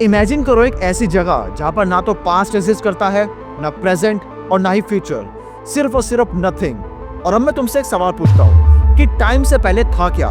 Imagine करो एक ऐसी जगह जहां पर ना तो पास्ट एग्जिस्ट करता है, ना प्रेजेंट और ना ही फ्यूचर, सिर्फ और सिर्फ नथिंग। और अब मैं तुमसे एक सवाल पूछता हूँ कि टाइम से पहले था क्या?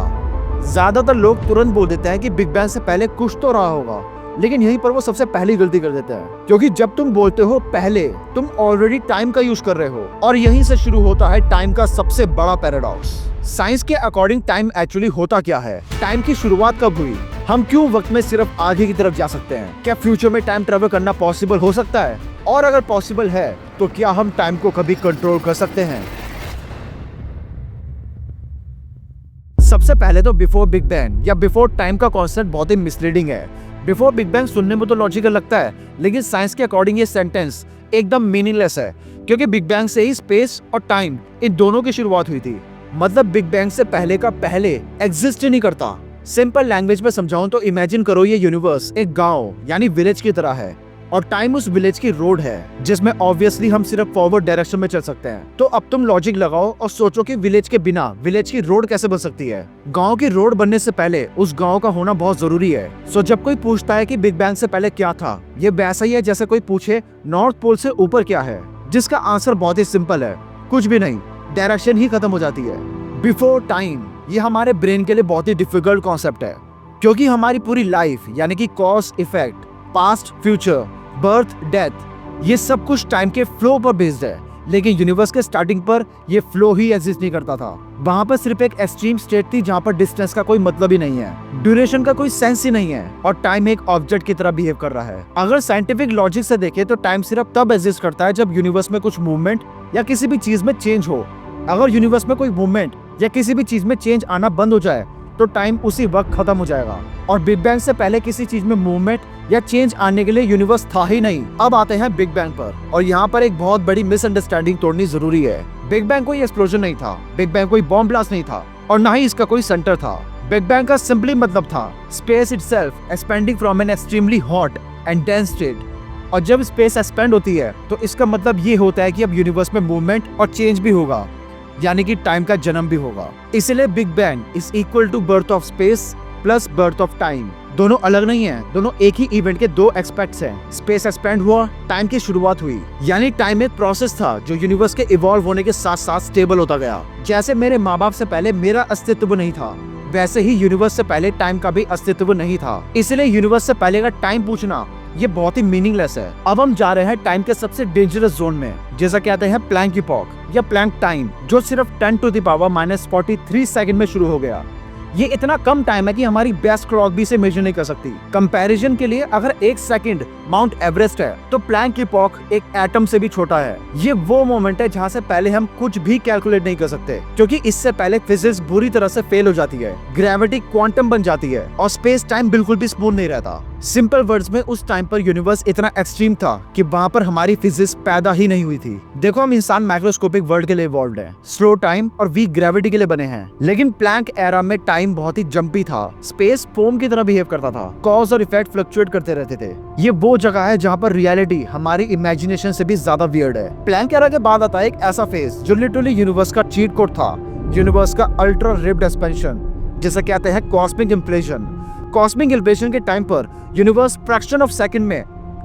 ज्यादातर लोग तुरंत बोल देते हैं कि बिग बैंग से पहले कुछ तो रहा होगा, लेकिन यहीं पर वो सबसे पहली गलती कर देते हैं, क्योंकि जब तुम बोलते हो पहले, तुम ऑलरेडी टाइम का यूज कर रहे हो। और यहीं से शुरू होता है टाइम का सबसे बड़ा पैराडॉक्स। साइंस के अकॉर्डिंग टाइम एक्चुअली होता क्या है? टाइम की शुरुआत कब हुई? हम क्यों वक्त में सिर्फ आगे की तरफ जा सकते हैं? क्या फ्यूचर में टाइम ट्रेवल करना पॉसिबल हो सकता है? और अगर पॉसिबल है तो क्या हम टाइम को कभी कंट्रोल कर सकते हैं? सबसे पहले तो बिफोर बिग बैंग या बिफोर टाइम का कॉन्सेप्ट बहुत ही मिसलीडिंग है। बिफोर बिग बैंग सुनने में तो लॉजिकल लगता है, लेकिन साइंस के अकॉर्डिंग ये सेंटेंस एकदम मीनिंगलेस है, क्योंकि बिग बैंग से ही स्पेस और टाइम इन दोनों की शुरुआत हुई थी। मतलब बिग बैंग से पहले का पहले एग्जिस्ट ही नहीं करता। सिंपल लैंग्वेज में समझाऊं तो इमेजिन करो ये यूनिवर्स एक गांव यानी विलेज की तरह है, और टाइम उस विलेज की रोड है जिसमें ऑब्वियसली हम सिर्फ फॉरवर्ड डायरेक्शन में चल सकते हैं। तो अब तुम लॉजिक लगाओ और सोचो कि विलेज के बिना विलेज की रोड कैसे बन सकती है? गांव की रोड बनने से पहले उस गांव का होना बहुत जरूरी है। सो जब कोई पूछता है कि बिग बैंग से पहले क्या था, ये वैसा ही है जैसे कोई पूछे नॉर्थ पोल से ऊपर क्या है, जिसका आंसर बहुत ही सिंपल है, कुछ भी नहीं, डायरेक्शन ही खत्म हो जाती है। बिफोर टाइम ये हमारे ब्रेन के लिए बहुत ही डिफिकल्ट कॉन्सेप्ट है, क्योंकि हमारी पूरी लाइफ यानी कि cause effect, past future, birth death, ये सब कुछ टाइम के फ्लो पर बेस्ड है। लेकिन यूनिवर्स के स्टार्टिंग पर ये फ्लो ही एग्जिस्ट नहीं करता था। वहां पर सिर्फ एक एक्सट्रीम स्टेट थी जहां पर डिस्टेंस का कोई मतलब ही नहीं है, ड्यूरेशन का कोई सेंस ही नहीं है, और टाइम एक ऑब्जेक्ट की तरह बिहेव कर रहा है। अगर साइंटिफिक लॉजिक से देखें तो टाइम सिर्फ तब एग्जिस्ट करता है जब यूनिवर्स में कुछ मूवमेंट या किसी भी चीज में चेंज हो। अगर यूनिवर्स में कोई मूवमेंट या किसी भी चीज में चेंज आना बंद हो जाए तो टाइम उसी वक्त खत्म हो जाएगा। और बिग बैंग से पहले किसी चीज में मूवमेंट या चेंज आने के लिए यूनिवर्स था ही नहीं। अब आते हैं बिग बैंग पर, और यहाँ पर एक बहुत बड़ी मिसअंडरस्टैंडिंग तोड़नी जरूरी है। बिग बैंग कोई एक्सप्लोजन नहीं था, बिग बैंग कोई बॉम्ब ब्लास्ट नहीं था, और ना ही इसका कोई सेंटर था। बिग बैंग का सिंपली मतलब था space itself expanding from an extremely hot and dense state. और जब स्पेस एक्सपेंड होती है तो इसका मतलब ये होता है कि अब यूनिवर्स में मूवमेंट और चेंज भी होगा, यानी कि टाइम का जन्म भी होगा। इसलिए big bang is equal to birth of space plus birth of time. दोनों अलग नहीं है, दोनों एक ही इवेंट के दो एस्पेक्ट्स हैं। स्पेस एक्सपेंड हुआ, टाइम की शुरुआत हुई, यानी टाइम एक प्रोसेस था जो यूनिवर्स के इवॉल्व होने के साथ साथ स्टेबल होता गया। जैसे मेरे माँ बाप से पहले मेरा अस्तित्व नहीं था, वैसे ही यूनिवर्स से पहले टाइम का भी अस्तित्व नहीं था। इसलिए यूनिवर्स से पहले का टाइम पूछना ये बहुत ही मीनिंगलेस है। अब हम जा रहे हैं टाइम के सबसे डेंजरस जोन में, जैसा कहते हैं प्लैंक इपॉक या प्लैंक टाइम, जो सिर्फ 10⁻⁻43 सेकंड में शुरू हो गया। ये इतना कम टाइम है कि हमारी बेस्ट क्लॉक भी इसे मेजर नहीं कर सकती। कंपैरिजन के लिए अगर 1 सेकंड माउंट एवरेस्ट है तो प्लैंक इपॉक एक एटम से भी छोटा है। ये वो मोमेंट है जहाँ से पहले हम कुछ भी कैलकुलेट नहीं कर सकते, क्योंकि इससे पहले फिजिक्स बुरी तरह से फेल हो जाती है, ग्रेविटी क्वांटम बन जाती है, और स्पेस टाइम बिल्कुल भी स्मूथ नहीं रहता। सिंपल वर्ड्स में उस टाइम पर यूनिवर्स इतना एक्सट्रीम था कि वहाँ पर हमारी फिजिक्स पैदा ही नहीं हुई थी। देखो, हम इंसान माइक्रोस्कोपिक वर्ल्ड के लिए इवॉल्व्ड हैं, स्लो टाइम और वीक ग्रेविटी के लिए बने हैं, लेकिन प्लैंक एरा में टाइम बहुत ही जंपी था। स्पेस फोम की तरह बिहेव करता था, कॉज और इफेक्ट फ्लक्चुएट करते रहते थे। ये वो जगह है जहाँ पर रियलिटी हमारी इमेजिनेशन से भी ज्यादा वियर्ड है। प्लैंक एरा के बाद आता है एक ऐसा फेज जो लिटरली यूनिवर्स का चीट कोड था, यूनिवर्स का अल्ट्रा रेप्ड एक्सपेंशन, जिसे कहते हैं कॉस्मिक इन्फ्लेशन। कॉस्मिक इन्फ्लेशन के टाइम पर यूनिवर्स फ्रैक्शन ऑफ सेकंड में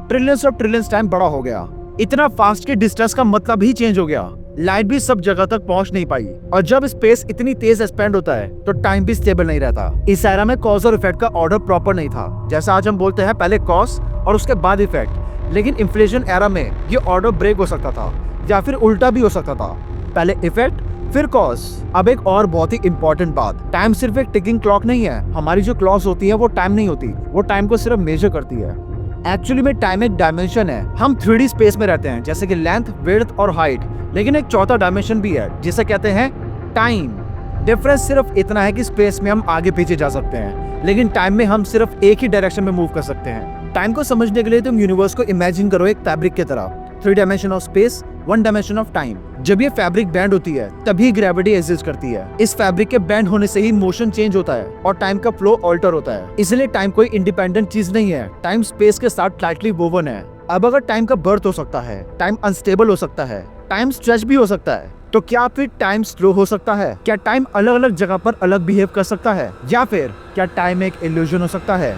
ट्रिलियंस ऑफ ट्रिलियंस टाइम बड़ा हो गया, इतना फास्ट कि डिस्टेंस का मतलब ही चेंज हो गया। लाइट भी सब जगह तक पहुंच नहीं पाई, और जब स्पेस इतनी तेज एक्सपेंड होता है तो टाइम भी स्टेबल नहीं रहता। इस एरा में कॉज और इफेक्ट का ऑर्डर प्रॉपर नहीं था। जैसा आज हम बोलते हैं पहले कॉज और उसके बाद इफेक्ट, लेकिन इन्फ्लेशन एरा में ये ऑर्डर ब्रेक हो सकता था, या फिर उल्टा भी हो सकता था, पहले इफेक्ट फिर कॉज। अब एक और बहुत ही इंपॉर्टेंट बात, टाइम सिर्फ एक टिकिंग क्लॉक नहीं है। हमारी जो क्लॉक्स होती है वो टाइम नहीं होती, वो टाइम को सिर्फ मेजर करती है। एक्चुअली में टाइम एक डायमेंशन है। हम 3D स्पेस में रहते हैं, जैसे कि लेंथ, विड्थ और हाइट, लेकिन एक चौथा डायमेंशन भी है जिसे कहते हैं टाइम। डिफरेंस सिर्फ इतना है कि स्पेस में हम आगे पीछे जा सकते हैं, लेकिन टाइम में हम सिर्फ एक ही डायरेक्शन में मूव कर सकते हैं। टाइम को समझने के लिए तुम यूनिवर्स को इमेजिन करो एक फैब्रिक की तरह, 3 dimension of space, 1 dimension of time. जब ये फैब्रिक बैंड होती है तभी ग्रेविटी एग्जिस्ट करती है। इस फैब्रिक के बैंड होने से ही मोशन चेंज होता है और टाइम का फ्लो ऑल्टर होता है। इसलिए टाइम कोई इंडिपेंडेंट चीज नहीं है, टाइम स्पेस के साथ टाइटली वोवन है। अब अगर टाइम का बर्थ हो सकता है, टाइम अनस्टेबल हो सकता है, टाइम स्ट्रेच भी हो सकता है, तो क्या फिर टाइम स्लो हो सकता है? क्या टाइम अलग अलग जगह पर अलग बिहेव कर सकता है? या फिर क्या टाइम एक इल्यूजन हो सकता है?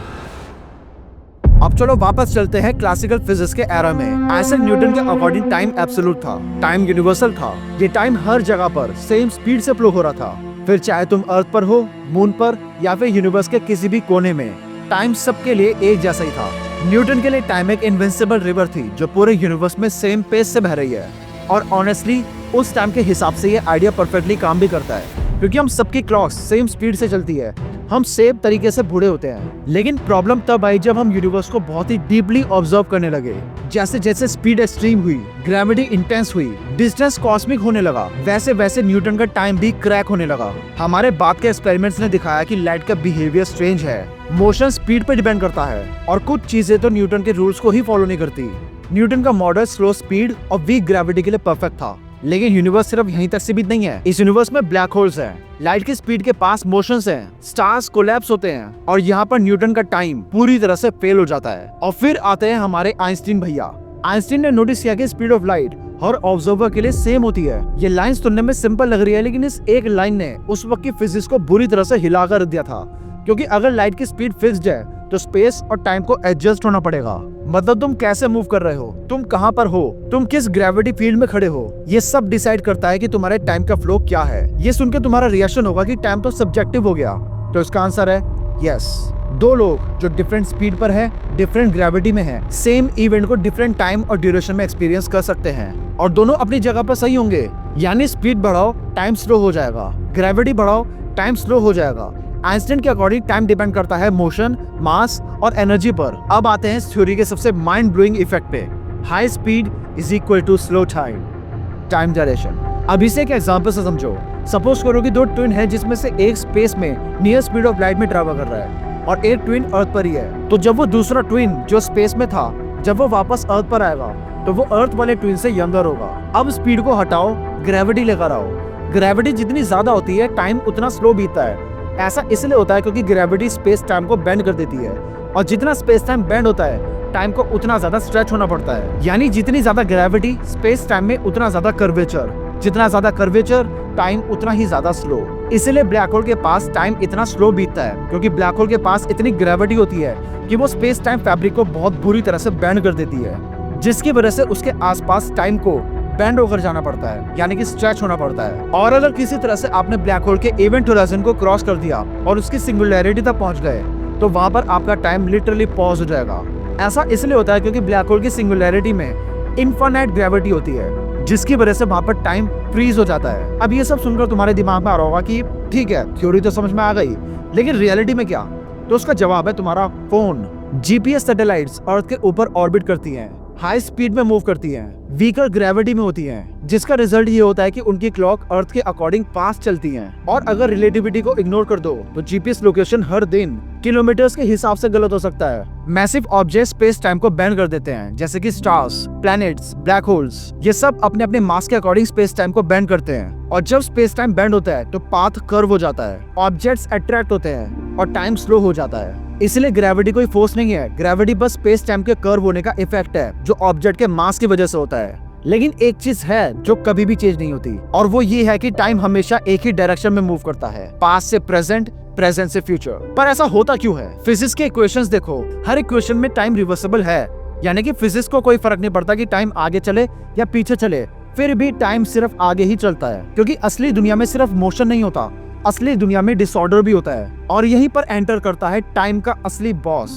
अब चलो वापस चलते हैं क्लासिकल फिजिक्स के एरा में। आइजैक न्यूटन के अकॉर्डिंग टाइम एब्सोल्यूट था, टाइम यूनिवर्सल था। ये टाइम हर जगह पर सेम स्पीड से फ्लो हो रहा था। फिर चाहे तुम अर्थ पर हो, मून पर या फिर यूनिवर्स के किसी भी कोने में, टाइम सबके लिए एक जैसा ही था। न्यूटन के लिए टाइम एक इनविंसिबल रिवर थी जो पूरे यूनिवर्स में सेम पेस से बह रही है। और ऑनेस्टली उस टाइम के हिसाब से ये आइडिया परफेक्टली काम भी करता है, क्योंकि हम सबकी क्लॉक्स सेम स्पीड से चलती है, हम सेम तरीके से बूढ़े होते हैं। लेकिन प्रॉब्लम तब आई जब हम यूनिवर्स को बहुत ही डीपली ऑब्जर्व करने लगे। जैसे जैसे स्पीड एक्सट्रीम हुई, ग्रेविटी इंटेंस हुई, डिस्टेंस कॉस्मिक होने लगा, वैसे वैसे न्यूटन का टाइम भी क्रैक होने लगा। हमारे बाद के एक्सपेरिमेंट्स ने दिखाया कि लाइट का बिहेवियर स्ट्रेंज है, मोशन स्पीड पर डिपेंड करता है और कुछ चीजें तो न्यूटन के रूल्स को ही फॉलो नहीं करती। न्यूटन का मॉडल स्लो स्पीड और वीक ग्रेविटी के लिए परफेक्ट था। लेकिन यूनिवर्स सिर्फ यहीं तक सीमित नहीं है। इस यूनिवर्स में ब्लैक होल्स हैं, लाइट की स्पीड के पास मोशंस हैं, स्टार्स कोलैप्स होते हैं और यहाँ पर न्यूटन का टाइम पूरी तरह से फेल हो जाता है। और फिर आते हैं हमारे आइंस्टीन भैया। आइंस्टीन ने नोटिस किया कि speed of light her observer के लिए सेम होती है। ये लाइन सुनने में सिंपल लग रही है, लेकिन इस एक लाइन ने उस वक्त की फिजिक्स को बुरी तरह से हिला कर दिया था। क्योंकि अगर लाइट की स्पीड फिक्स्ड है तो स्पेस और टाइम को एडजस्ट होना पड़ेगा। मतलब तुम कैसे मूव कर रहे हो, तुम कहाँ पर हो, तुम किस ग्रेविटी फील्ड में खड़े हो, ये सब डिसाइड करता है कि तुम्हारे टाइम का फ्लो क्या है। ये सुनकर तुम्हारा रिएक्शन होगा कि टाइम तो सब्जेक्टिव हो गया। तो इसका आंसर है यस। दो लोग जो डिफरेंट स्पीड पर है, डिफरेंट ग्रेविटी में है, सेम इवेंट को डिफरेंट टाइम और ड्यूरेशन में एक्सपीरियंस कर सकते हैं और दोनों अपनी जगह पर सही होंगे। यानी स्पीड बढ़ाओ, टाइम स्लो हो जाएगा, ग्रेविटी बढ़ाओ, टाइम स्लो हो जाएगा। आइंस्टाइन के अकॉर्डिंग टाइम डिपेंड करता है मोशन, मास और एनर्जी पर। अब आते हैं इस थ्योरी के सबसे माइंड ब्लोइंग इफेक्ट पे। High speed is equal to slow time, time direction. अब इसे एक एग्जांपल से समझो। सपोज करो कि दो ट्विन है जिसमें से एक स्पेस में नियर स्पीड ऑफ लाइट में ट्रैवल कर रहा है और एक ट्विन अर्थ पर ही है। तो जब वो दूसरा ट्विन जो स्पेस में था, जब वो वापस अर्थ पर आएगा तो वो अर्थ वाले ट्विन से यंगर होगा। अब स्पीड को हटाओ, ग्रेविटी लेकर आओ। ग्रेविटी जितनी ज्यादा होती है, टाइम उतना स्लो बीतता है। ऐसा इसलिए होता है क्योंकि ग्रेविटी स्पेस टाइम को बेंड कर देती है और जितना स्पेस टाइम बेंड होता है, टाइम को उतना ज्यादा स्ट्रेच होना पड़ता है। यानी जितनी ज्यादा ग्रेविटी, स्पेस टाइम में उतना ज्यादा कर्वेचर, जितना ज्यादा कर्वेचर, टाइम उतना ही ज्यादा स्लो। इसलिए ब्लैक होल के पास टाइम इतना स्लो बीतता है, क्योंकि ब्लैक होल के पास इतनी ग्रेविटी होती है कि वो स्पेस टाइम फैब्रिक को बहुत बुरी तरह से बेंड कर देती है, जिसकी वजह से उसके आसपास टाइम को बेंड होकर जाना पड़ता है, यानी कि स्ट्रेच होना पड़ता है। और अगर किसी तरह से आपने ब्लैक होल के इवेंट होराइजन को क्रॉस कर दिया और उसकी सिंगुलैरिटी तक पहुंच गए, तो वहां पर आपका टाइम लिटरली पॉज हो जाएगा। ऐसा इसलिए होता है क्योंकि ब्लैक होल की सिंगुलैरिटी में इनफाइनाइट ग्रेविटी होती है, जिसकी वजह से वहां पर टाइम फ्रीज हो जाता है। अब ये सब सुनकर तुम्हारे दिमाग में आ रहा होगा कि ठीक है, थ्योरी तो समझ में आ गई, लेकिन रियलिटी में क्या? तो उसका जवाब है तुम्हारा फोन। जीपीएस सैटेलाइट्स अर्थ के ऊपर ऑर्बिट करती हैं, हाई स्पीड में मूव करती हैं, वीकर ग्रेविटी में होती हैं, जिसका रिजल्ट ये होता है कि उनकी क्लॉक अर्थ के अकॉर्डिंग फास्ट चलती हैं। और अगर रिलेटिविटी को इग्नोर कर दो तो जीपीएस लोकेशन हर दिन किलोमीटर्स के हिसाब से गलत हो सकता है। मैसिव ऑब्जेक्ट स्पेस टाइम को बेंड कर देते हैं, जैसे कि स्टार्स, प्लैनेट्स, ब्लैक होल्स। ये सब अपने अपने मास के अकॉर्डिंग स्पेस टाइम को बेंड करते हैं और जब स्पेस टाइम बेंड होता है तो पाथ कर्व हो जाता है, ऑब्जेक्ट्स अट्रैक्ट होते हैं और टाइम स्लो हो जाता है। इसलिए ग्रेविटी कोई फोर्स नहीं है, ग्रेविटी बस स्पेस टाइम के कर्व होने का इफेक्ट है जो ऑब्जेक्ट के मास की वजह से होता है। लेकिन एक चीज है जो कभी भी चेंज नहीं होती, और वो ये है कि टाइम हमेशा एक ही डायरेक्शन में मूव करता है, पास्ट से प्रेजेंट, प्रेजेंट से फ्यूचर। पर ऐसा होता क्यों है? फिजिक्स के इक्वेशंस देखो, हर इक्वेशन में टाइम रिवर्सिबल है, यानी कि फिजिक्स को कोई फर्क नहीं पड़ता कि टाइम आगे चले या पीछे चले, फिर भी टाइम सिर्फ आगे ही चलता है। क्योंकि असली दुनिया में सिर्फ मोशन नहीं होता, असली दुनिया में डिसऑर्डर भी होता है। और यहीं पर एंटर करता है टाइम का असली बॉस,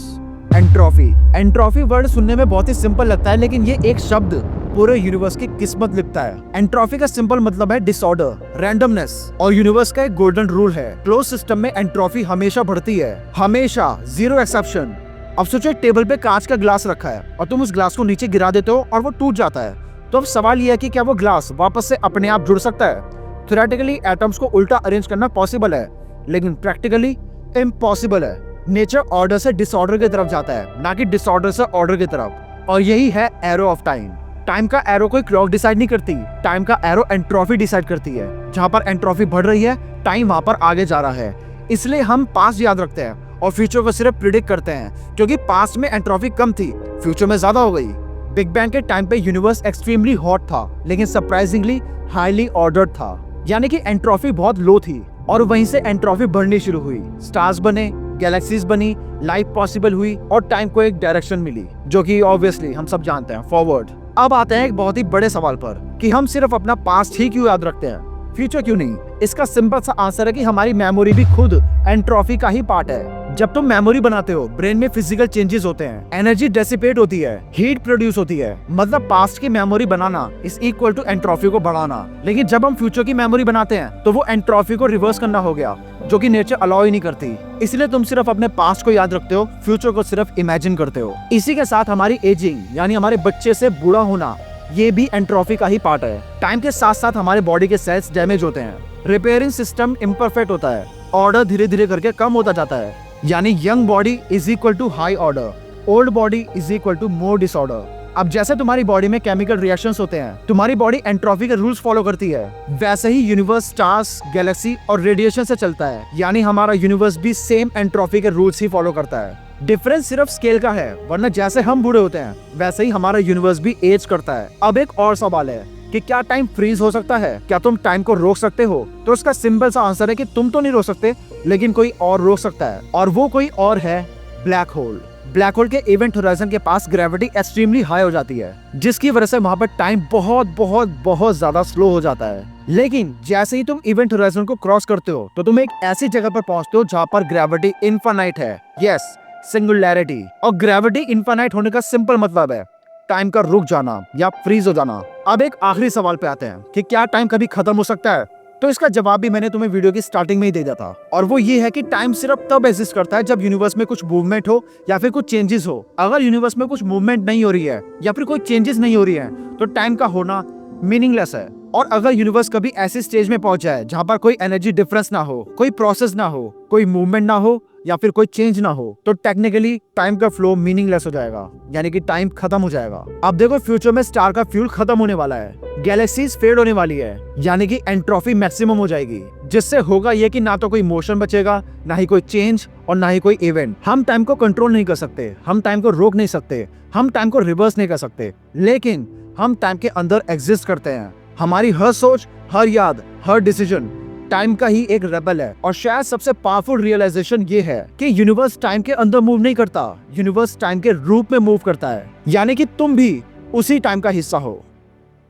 एंट्रोपी। एंट्रोपी वर्ड सुनने में बहुत ही सिंपल लगता है, लेकिन ये एक शब्द पूरे यूनिवर्स की किस्मत लिखता है। एंट्रोपी का सिंपल मतलब है डिसऑर्डर, रैंडमनेस, और यूनिवर्स का एक गोल्डन रूल है, क्लोज सिस्टम में एंट्रोपी हमेशा बढ़ती है, हमेशा, जीरो एक्सेप्शन। अब सोचो एक टेबल पे कांच का ग्लास रखा है और तुम उस ग्लास को नीचे गिरा देते हो और वो टूट जाता है। तो अब सवाल यह है कि क्या वो ग्लास वापस से अपने आप जुड़ सकता है? थ्योरेटिकली एटम्स को उल्टा अरेंज करना पॉसिबल है, लेकिन प्रैक्टिकली इम्पॉसिबल है। नेचर ऑर्डर से डिसऑर्डर की तरफ जाता है, ना कि डिसऑर्डर से ऑर्डर की तरफ। और यही है एरो ऑफ टाइम। टाइम का एरो कोई क्लॉक डिसाइड नहीं करती, टाइम का एरो एंट्रोपी डिसाइड करती है। जहां पर एंट्रोपी बढ़ रही है, टाइम वहां पर आगे जा रहा है। इसलिए हम पास्ट याद रखते हैं और फ्यूचर को सिर्फ प्रिडिक्ट करते हैं, क्योंकि पास्ट में एंट्रोपी कम थी, फ्यूचर में ज्यादा हो गई। बिग बैंग के टाइम पे यूनिवर्स एक्सट्रीमली हॉट था, लेकिन सरप्राइजिंगली हाईली ऑर्डर्ड था, यानी कि एंट्रोपी बहुत लो थी और वहीं से एंट्रोपी बढ़नी शुरू हुई। स्टार्स बने, गैलेक्सीज बनी, लाइफ पॉसिबल हुई और टाइम को एक डायरेक्शन मिली, जो कि ऑब्वियसली हम सब जानते हैं, फॉरवर्ड। अब आते हैं एक बहुत ही बड़े सवाल पर कि हम सिर्फ अपना पास्ट ही क्यों याद रखते हैं, फ्यूचर क्यों नहीं। इसका सिंपल सा आंसर है कि हमारी मेमोरी भी खुद एंट्रोफी का ही पार्ट है। जब तुम मेमोरी बनाते हो, ब्रेन में फिजिकल चेंजेस होते हैं, एनर्जी डेसिपेट होती है, हीट प्रोड्यूस होती है। मतलब पास्ट की मेमोरी बनाना इज इक्वल टू एंट्रोफी को बढ़ाना। लेकिन जब हम फ्यूचर की मेमोरी बनाते हैं तो वो एंट्रोफी को रिवर्स करना हो गया, जो कि नेचर अलाउ ही नहीं करती। इसलिए तुम सिर्फ अपने पास्ट को याद रखते हो, फ्यूचर को सिर्फ इमेजिन करते हो। इसी के साथ हमारी एजिंग यानी हमारे बच्चे से बूढ़ा होना, ये भी एंट्रोफी का ही पार्ट है। टाइम के साथ साथ हमारे बॉडी के सेल्स डैमेज होते हैं, रिपेयरिंग सिस्टम इम्परफेक्ट होता है, ऑर्डर धीरे धीरे करके कम होता जाता है। यानी young body is equal to high order, old body is equal to more disorder. अब जैसे तुम्हारी बॉडी में केमिकल रिएक्शंस होते हैं, तुम्हारी बॉडी एंट्रोफी के रूल्स फॉलो करती है, वैसे ही यूनिवर्स स्टार्स, गैलेक्सी और रेडिएशन से चलता है। यानी हमारा यूनिवर्स भी सेम एंट्रोफी के रूल्स ही फॉलो करता है। डिफरेंस सिर्फ स्केल का है, वरना जैसे हम बूढ़े होते हैं वैसे ही हमारा यूनिवर्स भी एज करता है। अब एक और सवाल है कि क्या टाइम फ्रीज हो सकता है? क्या तुम टाइम को रोक सकते हो? तो उसका सिंपल सा आंसर है कि तुम तो नहीं रोक सकते, लेकिन कोई और रोक सकता है, और वो कोई और है ब्लैक होल। ब्लैक होल के इवेंट होराइजन के पास ग्रेविटी एक्सट्रीमली हाई हो जाती है, जिसकी वजह से वहां पर टाइम बहुत बहुत बहुत ज्यादा स्लो हो जाता है। लेकिन जैसे ही तुम इवेंट होराइजन को क्रॉस करते हो तो तुम एक ऐसी जगह पर पहुंचते हो जहां पर ग्रेविटी इनफाइनाइट है। Yes, singularity. और ग्रेविटी इनफाइनाइट होने का सिंपल मतलब है टाइम का रुक जाना या फ्रीज हो जाना। अब एक आखिरी सवाल पे आते हैं कि क्या टाइम कभी खत्म हो सकता है? तो इसका जवाब भी मैंने तुम्हें वीडियो की स्टार्टिंग में ही दे दिया था, और वो ये है कि टाइम सिर्फ तब एग्जिस्ट करता है जब यूनिवर्स में कुछ मूवमेंट हो या फिर कुछ चेंजेस हो। अगर यूनिवर्स में कुछ मूवमेंट नहीं हो रही है या फिर कोई चेंजेस नहीं हो रही है तो टाइम का होना मीनिंगलेस है। और अगर यूनिवर्स कभी ऐसे स्टेज में पहुंच जाए जहां पर कोई एनर्जी डिफरेंस ना हो, कोई प्रोसेस ना हो, कोई मूवमेंट ना हो या फिर कोई चेंज ना हो, तो टेक्निकली टाइम का फ्लो मीनिंगलेस हो जाएगा, यानी कि टाइम खत्म हो जाएगा। अब देखो, फ्यूचर में स्टार का फ्यूल खत्म होने वाला है, गैलेक्सीज फेड होने वाली है, यानी कि एंट्रोफी मैक्सिमम हो जाएगी, जिससे होगा ये कि ना तो कोई मोशन बचेगा, ना ही कोई चेंज और ना ही कोई इवेंट। हम टाइम को कंट्रोल नहीं कर सकते, हम टाइम को रोक नहीं सकते, हम टाइम को रिवर्स नहीं कर सकते, लेकिन हम टाइम के अंदर एग्जिस्ट करते हैं। हमारी हर सोच, हर याद, हर डिसीजन टाइम का ही एक रेबल है। और शायद सबसे पावरफुल रियलाइजेशन ये है कि यूनिवर्स टाइम के अंदर मूव नहीं करता, यूनिवर्स टाइम के रूप में मूव करता है, यानी कि तुम भी उसी टाइम का हिस्सा हो।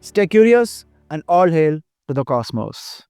Stay curious and all hail to the Cosmos.